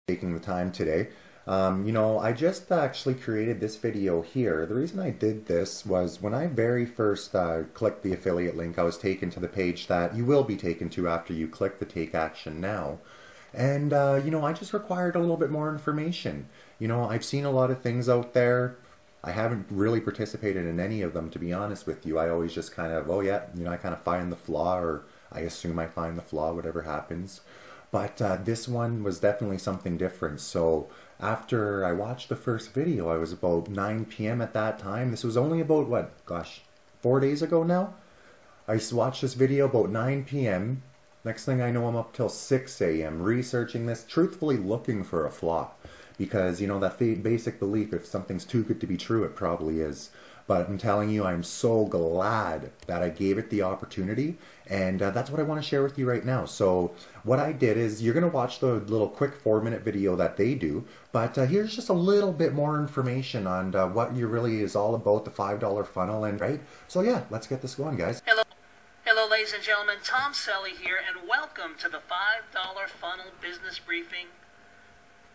taking the time today. I just actually created this video here. The reason I did this was when I very first clicked the affiliate link, I was taken to the page that you will be taken to after you click the Take Action Now. And, I just required a little bit more information. I've seen a lot of things out there. I haven't really participated in any of them, to be honest with you. I always just kind of, I kind of find the flaw, or I assume I find the flaw, whatever happens. But this one was definitely something different. So after I watched the first video, I was about 9 p.m. at that time. This was only about, 4 days ago now? I watched this video about 9 p.m. Next thing I know, I'm up till 6 a.m. researching this, truthfully looking for a flaw. Because, that basic belief, if something's too good to be true, it probably is. But I'm telling you, I'm so glad that I gave it the opportunity, and that's what I want to share with you right now. So what I did is, you're going to watch the little quick 4-minute video that they do, but here's just a little bit more information on what you really is all about, the $5 funnel, and right? So yeah, let's get this going, guys. Hello ladies and gentlemen, Tom Selly here, and welcome to the $5 Funnel Business Briefing.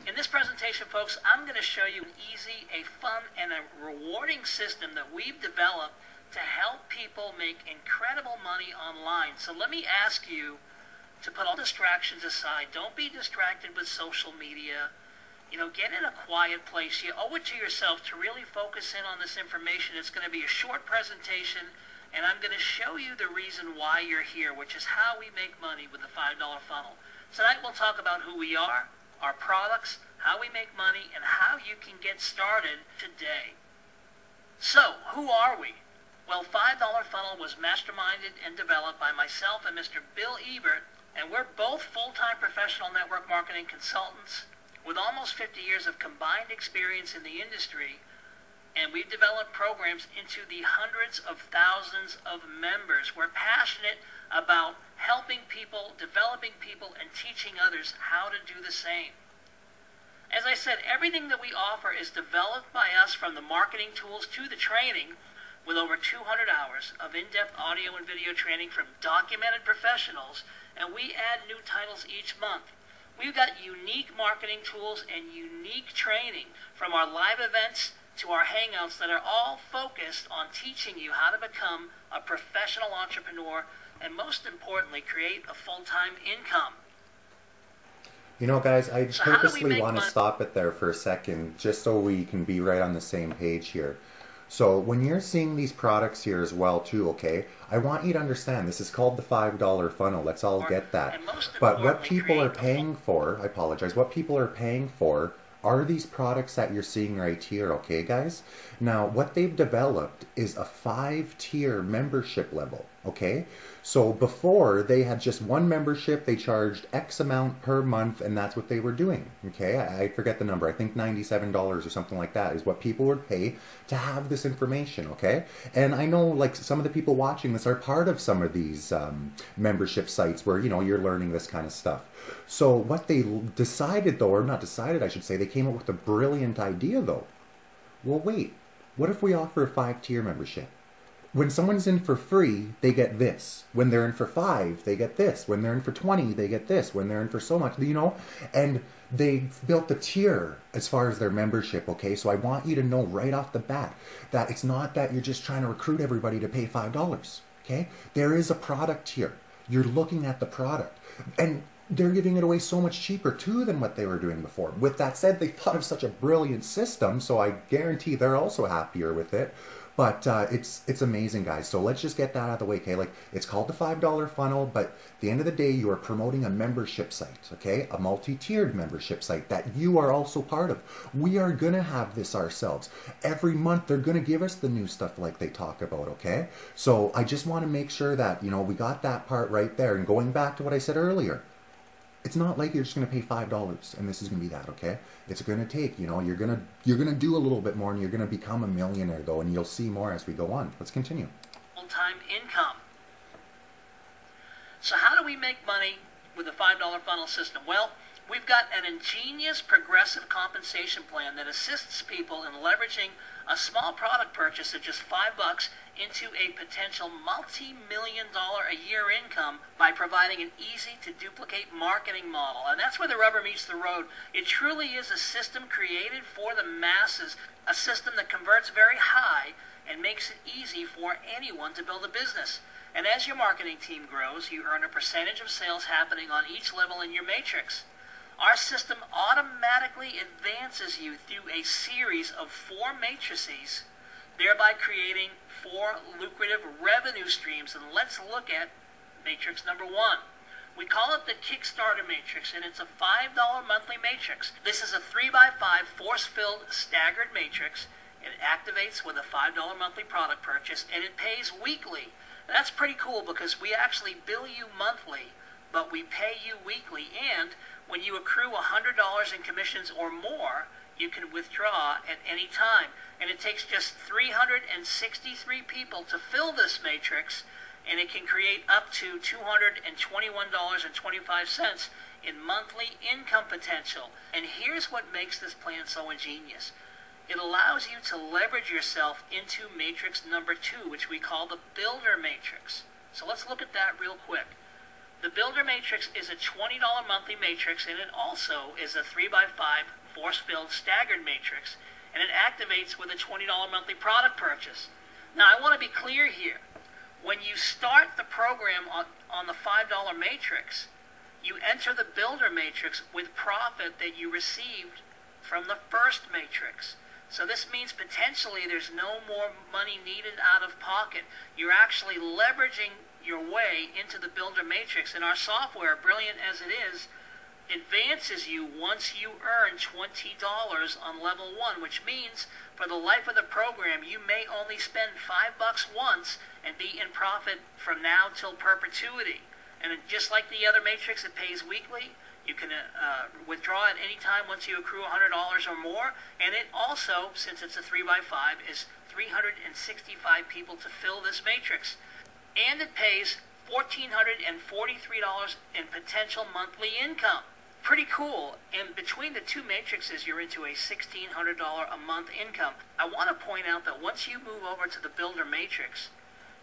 In this presentation, folks, I'm going to show you an easy, a fun, and a rewarding system that we've developed to help people make incredible money online. So let me ask you to put all distractions aside. Don't be distracted with social media. Get in a quiet place. You owe it to yourself to really focus in on this information. It's going to be a short presentation, and I'm going to show you the reason why you're here, which is how we make money with the $5 funnel. Tonight we'll talk about who we are, our products, how we make money, and how you can get started today. So, who are we? Well, $5 Funnel was masterminded and developed by myself and Mr. Bill Ebert, and we're both full-time professional network marketing consultants with almost 50 years of combined experience in the industry, and we've developed programs into the hundreds of thousands of members. We're passionate about helping people, developing people, and teaching others how to do the same. As I said, everything that we offer is developed by us, from the marketing tools to the training, with over 200 hours of in-depth audio and video training from documented professionals, and we add new titles each month. We've got unique marketing tools and unique training, from our live events to our hangouts, that are all focused on teaching you how to become a professional entrepreneur, and most importantly, create a full-time income. Guys, I purposely want to stop it there for a second, just so we can be right on the same page here. So when you're seeing these products here as well too, okay, I want you to understand this is called the $5 funnel. Let's all get that. But what people are paying for, I apologize, what people are paying for are these products that you're seeing right here, okay, guys? Now, what they've developed is a 5-tier membership level, okay? So before, they had just one membership, they charged X amount per month, and that's what they were doing, okay? I forget the number, I think $97 or something like that is what people would pay to have this information, okay? And I know, like, some of the people watching this are part of some of these membership sites where, you're learning this kind of stuff. So what they decided, though, or not decided, I should say, they came up with a brilliant idea, though. Well, wait, what if we offer a 5-tier membership? When someone's in for free, they get this. When they're in for 5, they get this. When they're in for 20, they get this. When they're in for so much, and they built the tier as far as their membership, okay? So I want you to know right off the bat that it's not that you're just trying to recruit everybody to pay $5, okay? There is a product here. You're looking at the product. And they're giving it away so much cheaper too than what they were doing before. With that said, they thought of such a brilliant system, so I guarantee they're also happier with it. But it's amazing, guys. So let's just get that out of the way, okay? Like, it's called the $5 funnel, but at the end of the day, you are promoting a membership site, okay? A multi-tiered membership site that you are also part of. We are going to have this ourselves. Every month, they're going to give us the new stuff like they talk about, okay? So I just want to make sure that, we got that part right there. And going back to what I said earlier, it's not like you're just going to pay $5 and this is going to be that, okay? It's going to take, you're going to do a little bit more, and you're going to become a millionaire, though, and you'll see more as we go on. Let's continue. Full-time income. So how do we make money with the $5 funnel system? Well, We've got an ingenious progressive compensation plan that assists people in leveraging a small product purchase of just $5 into a potential multi-million-dollar a year income by providing an easy-to-duplicate marketing model. And that's where the rubber meets the road. It truly is a system created for the masses, a system that converts very high and makes it easy for anyone to build a business. And as your marketing team grows, you earn a percentage of sales happening on each level in your matrix. Our system automatically advances you through a series of 4 matrices, thereby creating 4 lucrative revenue streams. And let's look at matrix number 1. We call it the Kickstarter matrix, and it's a $5 monthly matrix. This is a 3x5 force-filled staggered matrix. It activates with a $5 monthly product purchase, and it pays weekly. And that's pretty cool because we actually bill you monthly, but we pay you weekly. And when you accrue $100 in commissions or more, you can withdraw at any time. And it takes just 363 people to fill this matrix, and it can create up to $221.25 in monthly income potential. And here's what makes this plan so ingenious. It allows you to leverage yourself into matrix number 2, which we call the Builder Matrix. So let's look at that real quick. The Builder Matrix is a $20 monthly matrix, and it also is a 3x5 force-filled staggered matrix, and it activates with a $20 monthly product purchase. Now, I want to be clear here. When you start the program on the $5 matrix, you enter the Builder Matrix with profit that you received from the first matrix. So this means potentially there's no more money needed out of pocket. You're actually leveraging your way into the Builder Matrix, and our software, brilliant as it is, advances you once you earn $20 on level 1, which means for the life of the program, you may only spend $5 once and be in profit from now till perpetuity. And just like the other matrix, it pays weekly. You can withdraw at any time once you accrue $100 or more. And it also, since it's a 3x5, is 365 people to fill this matrix. And it pays $1,443 in potential monthly income. Pretty cool. And between the 2 matrices, you're into a $1,600 a month income. I want to point out that once you move over to the Builder Matrix,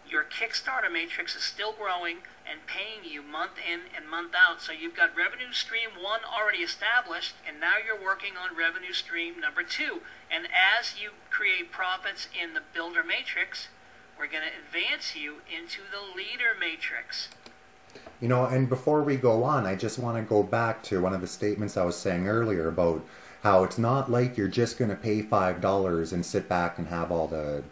your Kickstarter matrix is still growing and paying you month in and month out. So you've got revenue stream 1 already established, and now you're working on revenue stream number 2. And as you create profits in the Builder Matrix, we're going to advance you into the Leader Matrix. You know, and before we go on, I just want to go back to one of the statements I was saying earlier about how it's not like you're just going to pay $5 and sit back and have all the,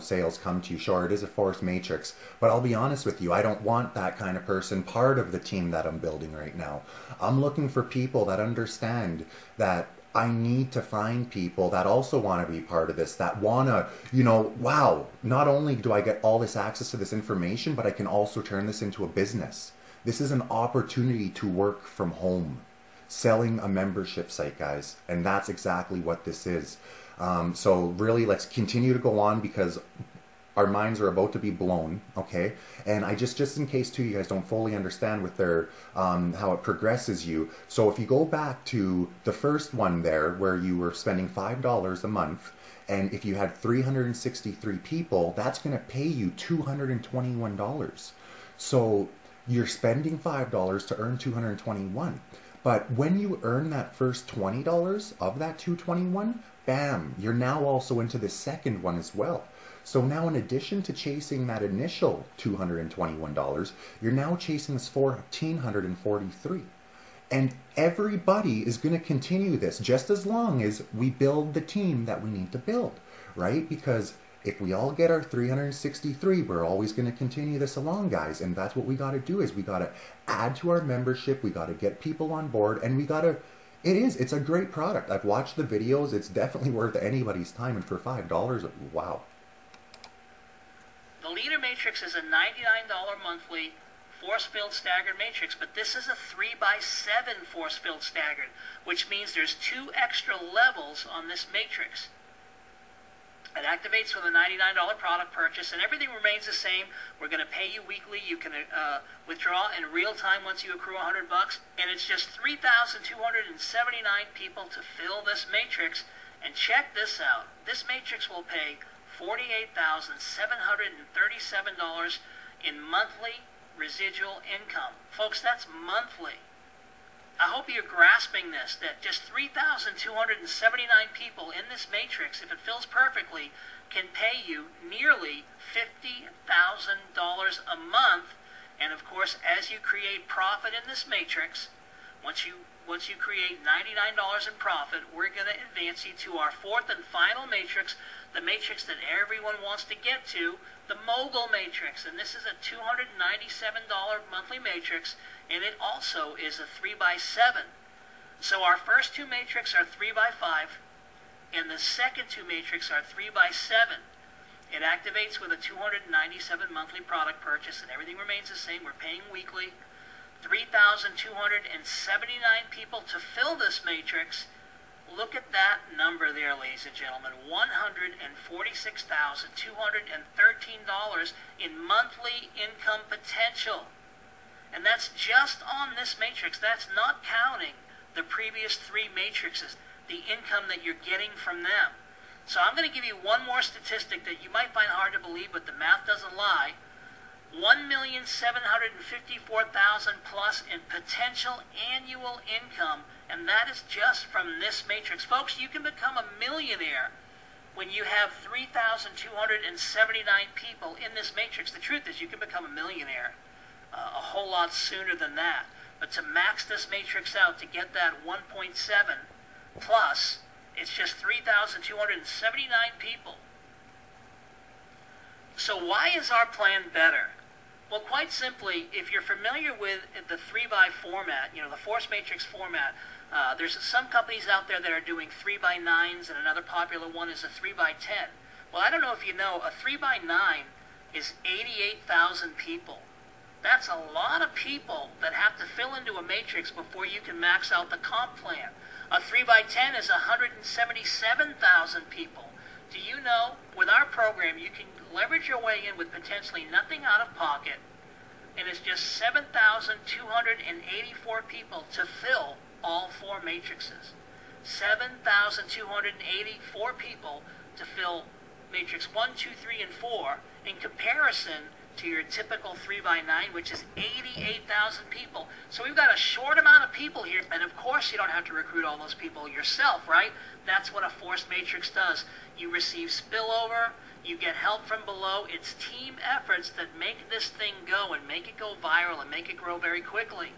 sales come to you. Sure, it is a forced matrix, but I'll be honest with you, I don't want that kind of person part of the team that I'm building right now. I'm looking for people that understand that I need to find people that also want to be part of this, that want to, wow, not only do I get all this access to this information, but I can also turn this into a business. This is an opportunity to work from home, selling a membership site, guys, and that's exactly what this is. So really, let's continue to go on because our minds are about to be blown, okay? And I just in case too, you guys don't fully understand with their how it progresses you. So if you go back to the first one there, where you were spending $5 a month, and if you had 363 people, that's going to pay you $221. So you're spending $5 to earn $221. But when you earn that first $20 of that $221, bam, you're now also into the second one as well. So now in addition to chasing that initial $221, you're now chasing this $1,443. And everybody is going to continue this just as long as we build the team that we need to build, right? Because if we all get our 363, we're always going to continue this along, guys. And that's what we got to do, is we got to add to our membership. We got to get people on board, and we got to, it's a great product. I've watched the videos. It's definitely worth anybody's time. And for $5, wow. The Leader Matrix is a $99 monthly force-filled staggered matrix, but this is a 3x7 force-filled staggered, which means there's 2 extra levels on this matrix. It activates with a $99 product purchase, and everything remains the same. We're going to pay you weekly. You can withdraw in real time once you accrue $100, and it's just 3,279 people to fill this matrix. And check this out. This matrix will pay $48,737 in monthly residual income. Folks, that's monthly. I hope you're grasping this, that just 3,279 people in this matrix, if it fills perfectly, can pay you nearly $50,000 a month. And of course, as you create profit in this matrix, once you create $99 in profit, we're going to advance you to our fourth and final matrix, the matrix that everyone wants to get to, the mogul matrix. And this is a $297 monthly matrix, and it also is a 3x7. So our first two matrix are 3x5, and the second two matrix are 3x7. It activates with a $297 monthly product purchase, and everything remains the same. We're paying weekly. 3,279 people to fill this matrix. Look at that number there, ladies and gentlemen. $146,213 in monthly income potential. And that's just on this matrix. That's not counting the previous three matrices, the income that you're getting from them. So I'm going to give you one more statistic that you might find hard to believe, but the math doesn't lie. 1,754,000 plus in potential annual income, and that is just from this matrix. Folks, you can become a millionaire when you have 3,279 people in this matrix. The truth is, you can become a millionaire a whole lot sooner than that. But to max this matrix out, to get that 1.7 plus, it's just 3,279 people. So why is our plan better? Well, quite simply, if you're familiar with the 3x format, the force matrix format, there's some companies out there that are doing 3x9s, and another popular one is a 3x10. Well, I don't know if you know, a 3x9 is 88,000 people. That's a lot of people that have to fill into a matrix before you can max out the comp plan. A 3x10 is 177,000 people. Do you know, with our program, you can leverage your way in with potentially nothing out of pocket, and it's just 7,284 people to fill all four matrices. 7,284 people to fill matrix 1, 2, 3, and 4 in comparison to your typical 3x9, which is 88,000 people. So we've got a short amount of people here, and of course you don't have to recruit all those people yourself, right? That's what a forced matrix does. You receive spillover, you get help from below. It's team efforts that make this thing go and make it go viral and make it grow very quickly.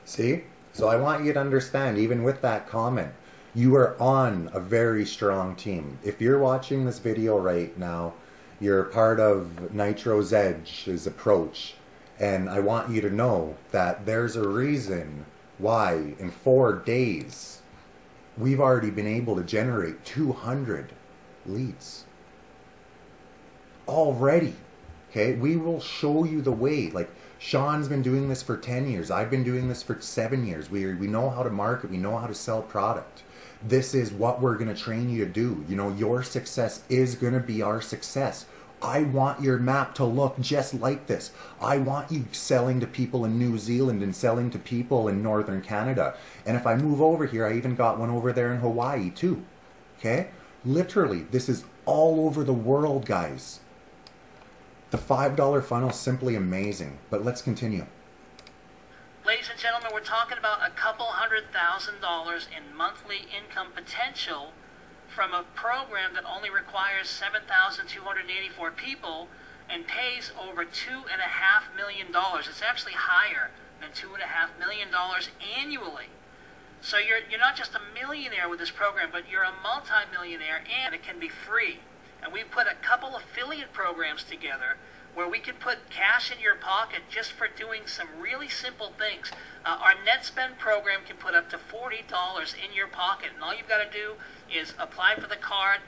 See? So I want you to understand, even with that comment, you are on a very strong team. If you're watching this video right now, you're part of Nitro's Edge's approach, and I want you to know that there's a reason why in 4 days we've already been able to generate 200 leads already. Okay, we will show you the way. Like, Sean's been doing this for 10 years. I've been doing this for 7 years. We know how to market. We know how to sell product. This is what we're going to train you to do. Your success is going to be our success. I want your map to look just like this. I want you selling to people in New Zealand and selling to people in Northern Canada. And if I move over here, I even got one over there in Hawaii too. Okay? Literally, this is all over the world, guys. The $5 funnel is simply amazing. But let's continue. Ladies and gentlemen, we're talking about a couple $100,000 in monthly income potential from a program that only requires 7,284 people and pays over $2.5 million. It's actually higher than $2.5 million annually. So you're not just a millionaire with this program, but you're a multi-millionaire, and it can be free. And we put a couple affiliate programs together where we can put cash in your pocket just for doing some really simple things. Our net spend program can put up to $40 in your pocket, and all you've got to do is apply for the card.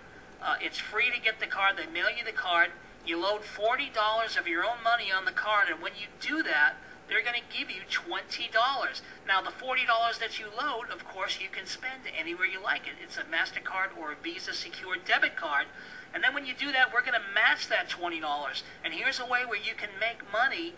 It's free to get the card. They mail you the card. You load $40 of your own money on the card, and when you do that, they're going to give you $20. Now, the $40 that you load, of course, you can spend anywhere you like it. It's a MasterCard or a Visa secured debit card. And then when you do that, we're going to match that $20. And here's a way where you can make money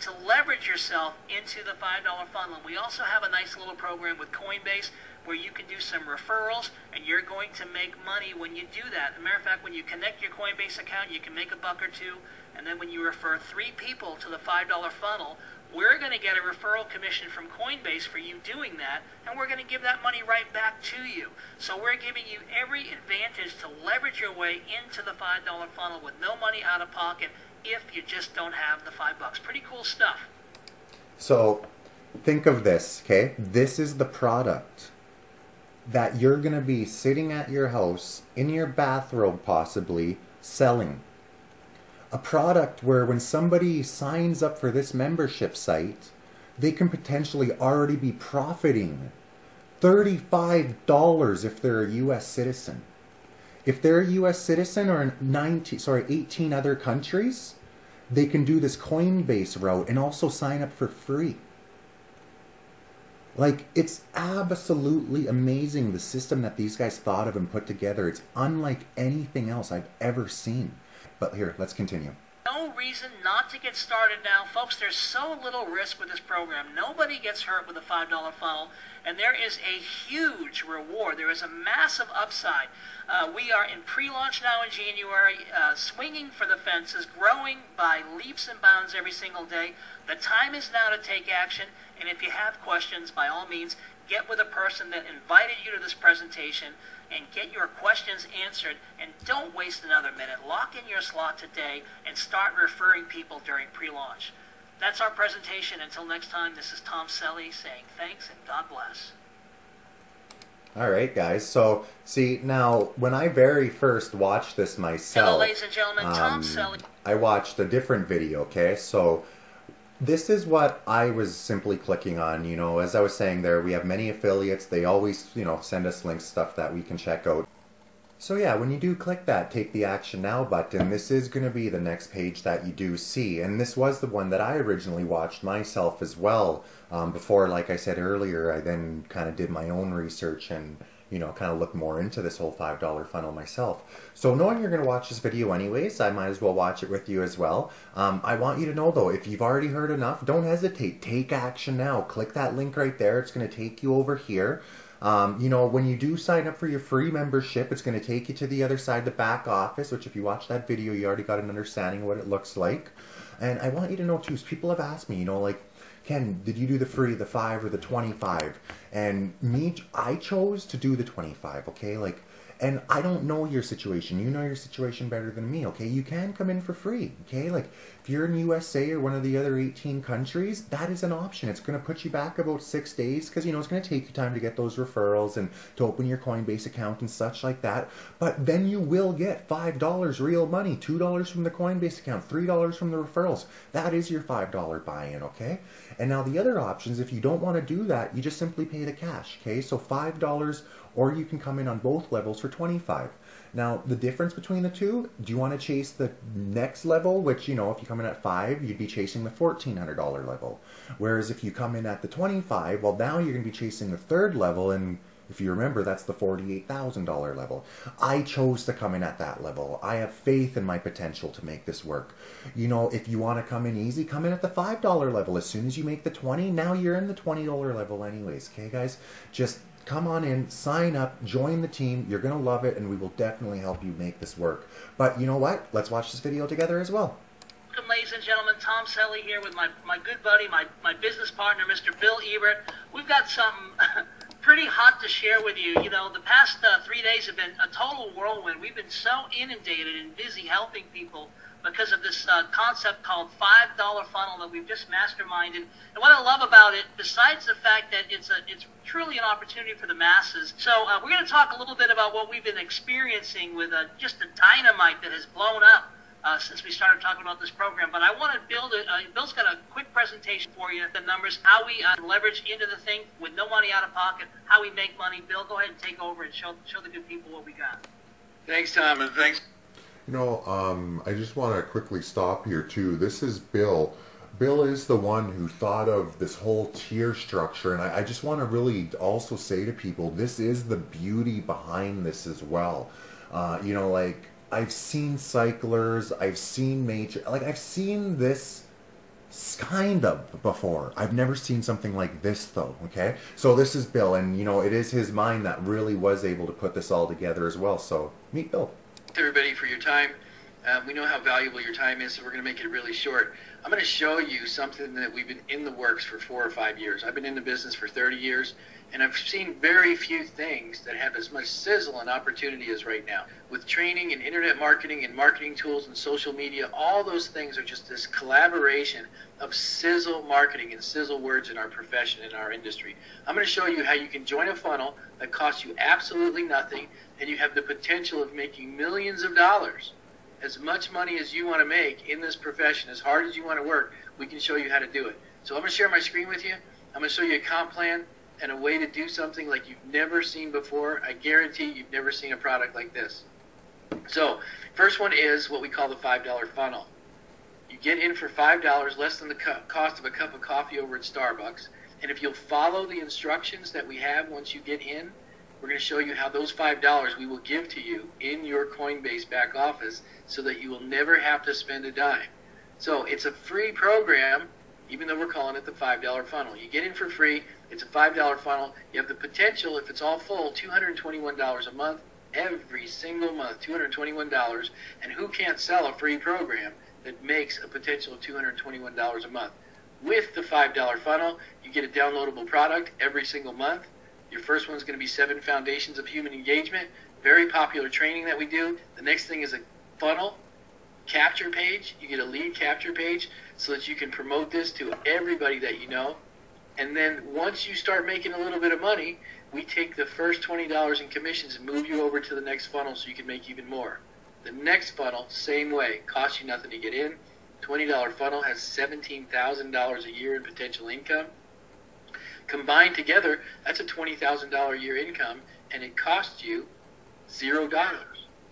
to leverage yourself into the $5 funnel. We also have a nice little program with Coinbase where you can do some referrals, and you're going to make money when you do that. As a matter of fact, when you connect your Coinbase account, you can make a buck or two, and then when you refer 3 people to the $5 funnel, we're going to get a referral commission from Coinbase for you doing that, and we're going to give that money right back to you. So we're giving you every advantage to leverage your way into the $5 funnel with no money out of pocket if you just don't have the $5. Pretty cool stuff. So think of this, okay? This is the product that you're going to be sitting at your house, in your bathrobe possibly, selling. A product where when somebody signs up for this membership site, they can potentially already be profiting $35 if they're a U.S. citizen. If they're a U.S. citizen or in 18 other countries, they can do this Coinbase route and also sign up for free. Like, it's absolutely amazing, the system that these guys thought of and put together. It's unlike anything else I've ever seen. But here, let's continue. No reason not to get started now. Folks, there's so little risk with this program. Nobody gets hurt with a $5 funnel, and there is a huge reward. There is a massive upside. We are in pre-launch now in January, swinging for the fences, growing by leaps and bounds every single day. The time is now to take action, and if you have questions, by all means, get with a person that invited you to this presentation and get your questions answered, and don't waste another minute. Lock in your slot today and start referring people during pre-launch. That's our presentation. Until next time, this is Tom Selly saying thanks and God bless. All right, guys. So, see, now, when I very first watched this myself... Hello, ladies and gentlemen. Tom Selly. I watched a different video, okay? So, this is what I was simply clicking on. You know, as I was saying there, we have many affiliates. They always, you know, send us links, stuff that we can check out. So yeah, when you do click that Take the Action Now button, this is going to be the next page that you do see. And this was the one that I originally watched myself as well. Before, like I said earlier, I then kind of did my own research and, you know, kind of looked more into this whole $5 funnel myself. So knowing you're going to watch this video anyways, I might as well watch it with you as well. I want you to know though, if you've already heard enough, don't hesitate. Take action now. Click that link right there. It's going to take you over here. You know, when you do sign up for your free membership, it's going to take you to the other side, the back office, which if you watch that video, you already got an understanding of what it looks like. And I want you to know too, people have asked me, you know, like, Ken, did you do the free, the 5 or the 25? And me, I chose to do the 25, okay? Like, and I don't know your situation. You know your situation better than me, okay? You can come in for free, okay? Like, if you're in USA or one of the other 18 countries, that is an option. It's going to put you back about 6 days because, you know, it's going to take you time to get those referrals and to open your Coinbase account and such like that. But then you will get $5 real money, $2 from the Coinbase account, $3 from the referrals. That is your $5 buy-in, okay? And now the other options, if you don't want to do that, you just simply pay the cash, okay? So $5, or you can come in on both levels for $25. Now, the difference between the two, do you want to chase the next level, which, you know, if you come in at 5, you'd be chasing the $1,400 level. Whereas if you come in at the 25, well, now you're going to be chasing the third level, and if you remember, that's the $48,000 level. I chose to come in at that level. I have faith in my potential to make this work. You know, if you want to come in easy, come in at the $5 level. As soon as you make the 20, now you're in the $20 level anyways. Okay, guys? Just come on in, sign up, join the team. You're going to love it, and we will definitely help you make this work. But you know what? Let's watch this video together as well. Welcome, ladies and gentlemen. Tom Selly here with my good buddy, my business partner, Mr. Bill Ebert. We've got something pretty hot to share with you. You know, the past 3 days have been a total whirlwind. We've been so inundated and busy helping people because of this concept called $5 funnel that we've just masterminded. And what I love about it, besides the fact that it's truly an opportunity for the masses. So we're going to talk a little bit about what we've been experiencing with just the dynamite that has blown up since we started talking about this program. But I want to build it. Bill's got a quick presentation for you, the numbers, how we leverage into the thing with no money out of pocket, how we make money. Bill, go ahead and take over and show the good people what we got. Thanks, Tom, and thanks. You know, I just want to quickly stop here too. This is Bill. Bill is the one who thought of this whole tier structure, and I just want to really also say to people, this is the beauty behind this as well. You know, like, I've seen cyclers, I've seen major, like, I've seen this kind of before. I've never seen something like this, though, okay? So this is Bill, and, you know, it is his mind that really was able to put this all together as well. So, meet Bill. Thanks, everybody, for your time. We know how valuable your time is, so we're going to make it really short. I'm going to show you something that we've been in the works for 4 or 5 years. I've been in the business for 30 years, and I've seen very few things that have as much sizzle and opportunity as right now. With training and internet marketing and marketing tools and social media, all those things are just this collaboration of sizzle marketing and sizzle words in our profession, in our industry. I'm going to show you how you can join a funnel that costs you absolutely nothing, and you have the potential of making millions of dollars. As much money as you want to make in this profession, as hard as you want to work, we can show you how to do it. So I'm going to share my screen with you. I'm going to show you a comp plan and a way to do something like you've never seen before. I guarantee you've never seen a product like this. So first one is what we call the $5 funnel. You get in for $5, less than the cost of a cup of coffee over at Starbucks. And if you'll follow the instructions that we have once you get in, we're going to show you how those $5 we will give to you in your Coinbase back office so that you will never have to spend a dime. So it's a free program, even though we're calling it the $5 funnel. You get in for free. It's a $5 funnel. You have the potential, if it's all full, $221 a month, every single month, $221. And who can't sell a free program that makes a potential of $221 a month? With the $5 funnel, you get a downloadable product every single month. Your first one's going to be 7 Foundations of Human Engagement, very popular training that we do. The next thing is a funnel capture page. You get a lead capture page so that you can promote this to everybody that you know. And then once you start making a little bit of money, we take the first $20 in commissions and move you over to the next funnel so you can make even more. The next funnel, same way, costs you nothing to get in. $20 funnel has $17,000 a year in potential income. Combined together, that's a $20,000 a year income, and it costs you $0.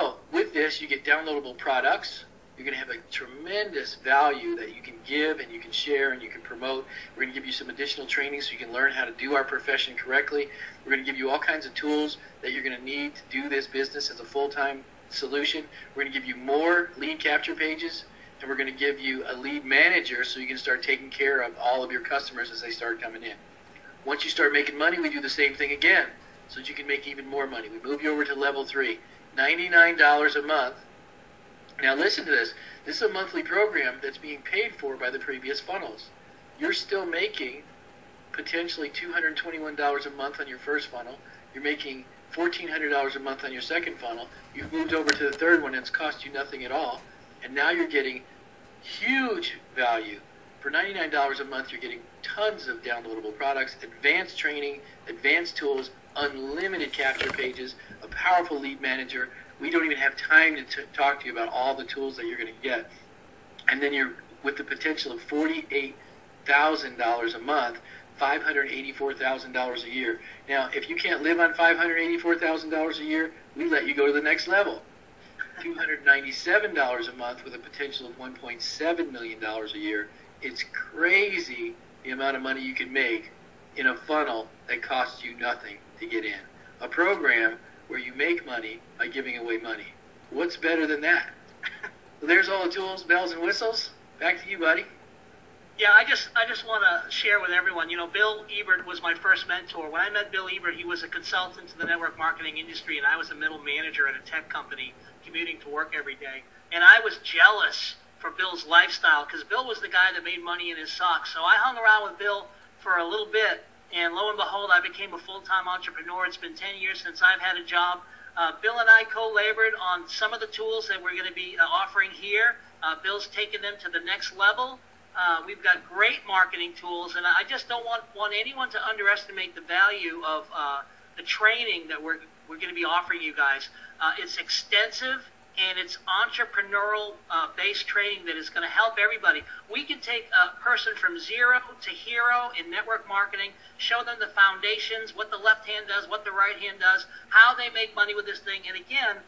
Oh, with this, you get downloadable products. You're going to have a tremendous value that you can give and you can share and you can promote. We're going to give you some additional training so you can learn how to do our profession correctly. We're going to give you all kinds of tools that you're going to need to do this business as a full-time solution. We're going to give you more lead capture pages, and we're going to give you a lead manager so you can start taking care of all of your customers as they start coming in. Once you start making money, we do the same thing again so that you can make even more money. We move you over to level 3, $99 a month. Now listen to this. This is a monthly program that's being paid for by the previous funnels. You're still making potentially $221 a month on your first funnel. You're making $1,400 a month on your second funnel. You've moved over to the third one and it's cost you nothing at all. And now you're getting huge value. For $99 a month, you're getting tons of downloadable products, advanced training, advanced tools, unlimited capture pages, a powerful lead manager. We don't even have time to talk to you about all the tools that you're going to get. And then you're with the potential of $48,000 a month, $584,000 a year. Now, if you can't live on $584,000 a year, we let you go to the next level. $297 a month with a potential of $1.7 million a year. It's crazy the amount of money you can make in a funnel that costs you nothing to get in. A program where you make money by giving away money. What's better than that? Well, there's all the tools, bells, and whistles. Back to you, buddy. Yeah, I just want to share with everyone, you know, Bill Ebert was my first mentor. When I met Bill Ebert, he was a consultant to the network marketing industry, and I was a middle manager at a tech company commuting to work every day. And I was jealous for Bill's lifestyle because Bill was the guy that made money in his socks. So I hung around with Bill for a little bit, and lo and behold, I became a full-time entrepreneur. It's been 10 years since I've had a job. Bill and I co-labored on some of the tools that we're going to be offering here. Bill's taken them to the next level. We've got great marketing tools, and I just don't want anyone to underestimate the value of the training that we're going to be offering you guys. It's extensive, and it's entrepreneurial-based training that is going to help everybody. We can take a person from zero to hero in network marketing, show them the foundations, what the left hand does, what the right hand does, how they make money with this thing. And again,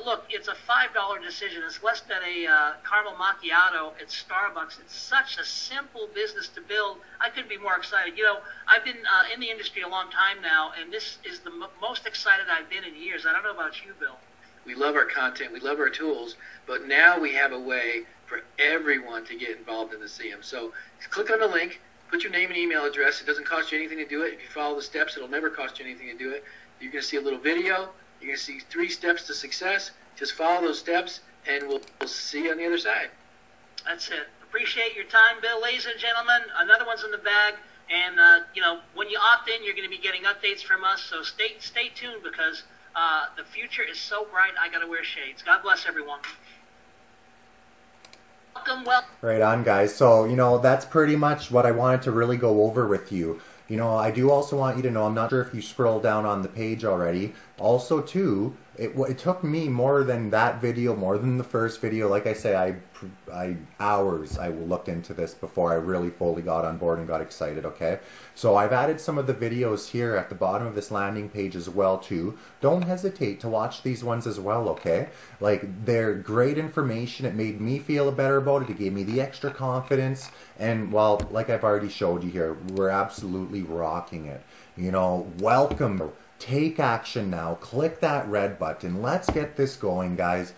Look, it's a $5 decision. It's less than a caramel macchiato at Starbucks. It's such a simple business to build. I couldn't be more excited. You know, I've been in the industry a long time now, and this is the most excited I've been in years. I don't know about you, Bill. We love our content. We love our tools. But now we have a way for everyone to get involved in the CM. So click on the link. Put your name and email address. It doesn't cost you anything to do it. If you follow the steps, it'll never cost you anything to do it. You're going to see a little video. You're going to see 3 steps to success. Just follow those steps, and we'll see you on the other side. That's it. Appreciate your time, Bill. Ladies and gentlemen, another one's in the bag. And, you know, when you opt in, you're going to be getting updates from us. So stay tuned because the future is so bright, I got to wear shades. God bless everyone. Welcome. Right on, guys. So, you know, that's pretty much what I wanted to really go over with you. You know, I do also want you to know, I'm not sure if you scroll down on the page already. Also, too, it took me more than that video, more than the first video. Like I say, I looked into this before I really fully got on board and got excited, okay? So I've added some of the videos here at the bottom of this landing page as well, too. Don't hesitate to watch these ones as well, okay? Like, they're great information. It made me feel better about it. It gave me the extra confidence. And, well, like I've already showed you here, we're absolutely rocking it. You know, welcome. Take action now. Click that red button. Let's get this going, guys.